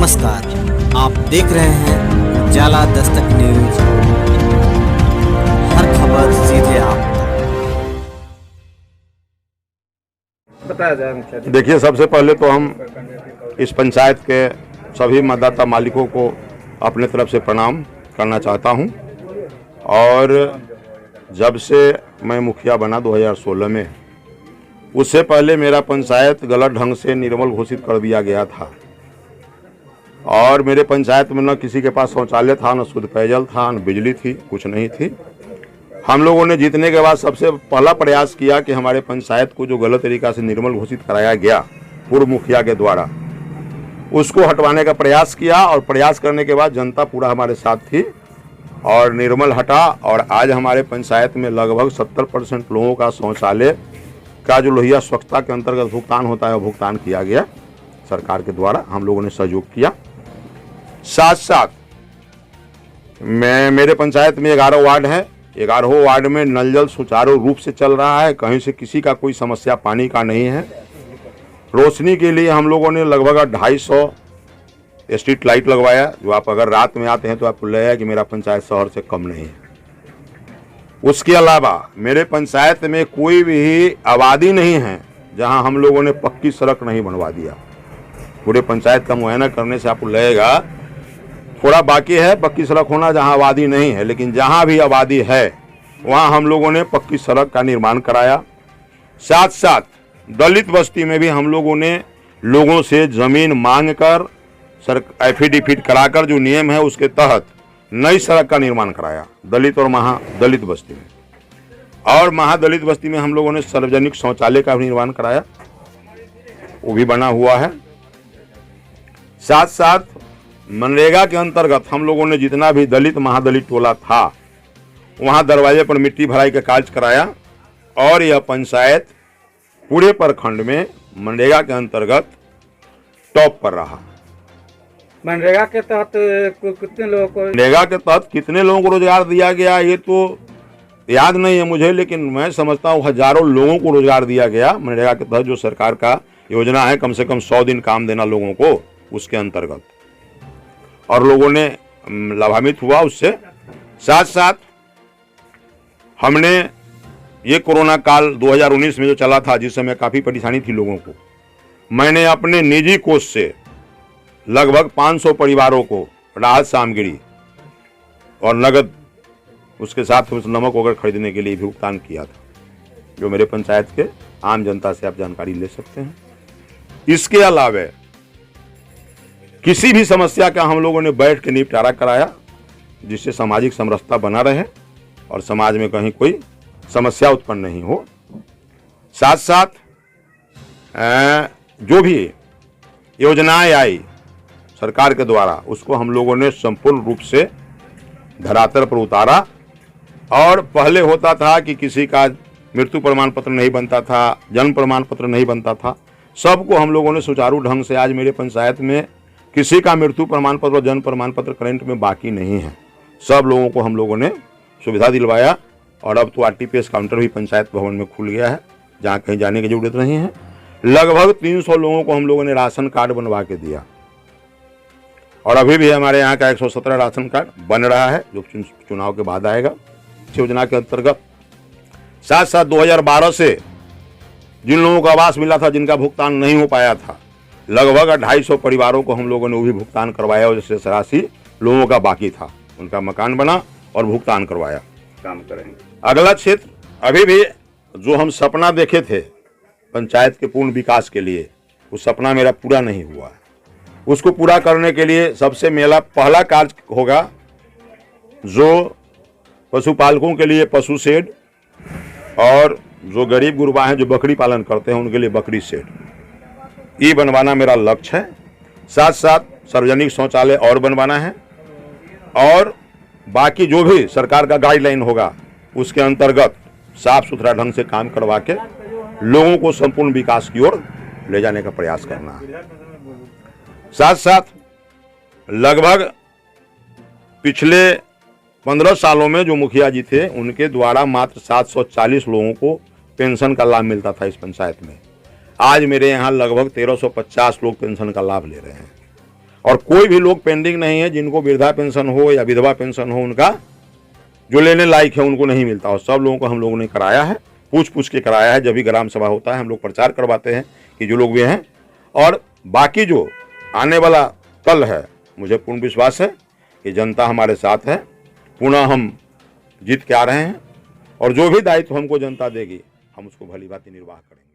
नमस्कार, आप देख रहे हैं जाला दस्तक न्यूज। हर खबर सीधे आप तक। बताया जाए मुखिया जी। देखिए, सबसे पहले तो हम इस पंचायत के सभी मतदाता मालिकों को अपने तरफ से प्रणाम करना चाहता हूं। और जब से मैं मुखिया बना 2016 में, उससे पहले मेरा पंचायत गलत ढंग से निर्मल घोषित कर दिया गया था और मेरे पंचायत में न किसी के पास शौचालय था, न शुद्ध पेयजल था, न बिजली थी, कुछ नहीं थी। हम लोगों ने जीतने के बाद सबसे पहला प्रयास किया कि हमारे पंचायत को जो गलत तरीका से निर्मल घोषित कराया गया पूर्व मुखिया के द्वारा, उसको हटवाने का प्रयास किया। और प्रयास करने के बाद जनता पूरा हमारे साथ थी और निर्मल हटा। और आज हमारे पंचायत में लगभग 70% लोगों का शौचालय का जो लोहिया स्वच्छता के अंतर्गत भुगतान होता है, वो भुगतान किया गया सरकार के द्वारा। हम लोगों ने सहयोग किया। साथ साथ मेरे पंचायत में 11 वार्ड है। 11 वार्ड में नल जल सुचारू रूप से चल रहा है, कहीं से किसी का कोई समस्या पानी का नहीं है। रोशनी के लिए हम लोगों ने लगभग 250 स्ट्रीट लाइट लगवाया, जो आप अगर रात में आते हैं तो आपको लगेगा कि मेरा पंचायत शहर से कम नहीं है। उसके अलावा मेरे पंचायत में कोई भी आबादी नहीं है जहां हम लोगों ने पक्की सड़क नहीं बनवा दिया। पूरे पंचायत का मुआयना करने से आपको लगेगा थोड़ा बाकी है पक्की सड़क होना, जहां आबादी नहीं है। लेकिन जहां भी आबादी है वहां हम लोगों ने पक्की सड़क का निर्माण कराया। साथ साथ दलित बस्ती में भी हम लोगों ने लोगों से जमीन मांग कर एफिडेविट कराकर जो नियम है उसके तहत नई सड़क का निर्माण कराया दलित और महादलित बस्ती में। और महादलित बस्ती में हम लोगों ने सार्वजनिक शौचालय का भी निर्माण कराया, वो भी बना हुआ है। साथ साथ मनरेगा के अंतर्गत हम लोगों ने जितना भी दलित महादलित टोला था वहां दरवाजे पर मिट्टी भराई का कार्य कराया। और यह पंचायत पूरे प्रखंड में मनरेगा के अंतर्गत टॉप पर रहा। मनरेगा के तहत कितने लोगों को रोजगार दिया गया ये तो याद नहीं है मुझे, लेकिन मैं समझता हूँ हजारों लोगों को रोजगार दिया गया मनरेगा के तहत। जो सरकार का योजना है कम से कम 100 दिन काम देना लोगों को, उसके अंतर्गत, और लोगों ने लाभान्वित हुआ उससे। साथ साथ हमने ये कोरोना काल 2019 में जो चला था, जिस समय काफ़ी परेशानी थी लोगों को, मैंने अपने निजी कोष से लगभग 500 परिवारों को राहत सामग्री और नगद, उसके साथ उस नमक वगैरह खरीदने के लिए भी भुगतान किया था, जो मेरे पंचायत के आम जनता से आप जानकारी ले सकते हैं। इसके अलावा किसी भी समस्या का हम लोगों ने बैठ के निपटारा कराया, जिससे सामाजिक समरसता बना रहे और समाज में कहीं कोई समस्या उत्पन्न नहीं हो। साथ साथ जो भी योजनाएं आई सरकार के द्वारा, उसको हम लोगों ने संपूर्ण रूप से धरातल पर उतारा। और पहले होता था कि किसी का मृत्यु प्रमाण पत्र नहीं बनता था, जन्म प्रमाण पत्र नहीं बनता था, सबको हम लोगों ने सुचारू ढंग से, आज मेरे पंचायत में किसी का मृत्यु प्रमाण पत्र और जन्म प्रमाण पत्र करंट में बाकी नहीं है। सब लोगों को हम लोगों ने सुविधा दिलवाया। और अब तो आरटीपीएस काउंटर भी पंचायत भवन में खुल गया है, जहाँ कहीं जाने की जरूरत नहीं है। लगभग 300 लोगों को हम लोगों ने राशन कार्ड बनवा के दिया। और अभी भी हमारे यहाँ का 117 राशन कार्ड बन रहा है, जो चुनाव के बाद आएगा इस योजना के अंतर्गत। साथ साथ 2012 से जिन लोगों को आवास मिला था, जिनका भुगतान नहीं हो पाया था, लगभग 250 परिवारों को हम लोगों ने वो भी भुगतान करवाया। और जिससे राशि लोगों का बाकी था, उनका मकान बना और भुगतान करवाया। काम करेंगे। अगला क्षेत्र, अभी भी जो हम सपना देखे थे पंचायत के पूर्ण विकास के लिए, वो सपना मेरा पूरा नहीं हुआ है। उसको पूरा करने के लिए सबसे पहला कार्य होगा, जो पशुपालकों के लिए पशु शेड, और जो गरीब गुरबा हैं जो बकरी पालन करते हैं उनके लिए बकरी शेड, ये बनवाना मेरा लक्ष्य है। साथ साथ सार्वजनिक शौचालय और बनवाना है। और बाकी जो भी सरकार का गाइडलाइन होगा उसके अंतर्गत साफ सुथरा ढंग से काम करवा के लोगों को संपूर्ण विकास की ओर ले जाने का प्रयास करना है। साथ साथ लगभग पिछले 15 सालों में जो मुखिया जी थे, उनके द्वारा मात्र 740 लोगों को पेंशन का लाभ मिलता था इस पंचायत में। आज मेरे यहाँ लगभग 1350 लोग पेंशन का लाभ ले रहे हैं। और कोई भी लोग पेंडिंग नहीं है जिनको वृद्धा पेंशन हो या विधवा पेंशन हो, उनका जो लेने लायक है उनको नहीं मिलता। और सब लोगों को हम लोगों ने कराया है, पूछ के कराया है। जब भी ग्राम सभा होता है हम लोग प्रचार करवाते हैं कि जो लोग भी हैं, और बाकी जो आने वाला कल है, मुझे पूर्ण विश्वास है कि जनता हमारे साथ है। पुनः हम जीत के आ रहे हैं और जो भी दायित्व हमको जनता देगी हम उसको भली भांति निर्वाह करेंगे।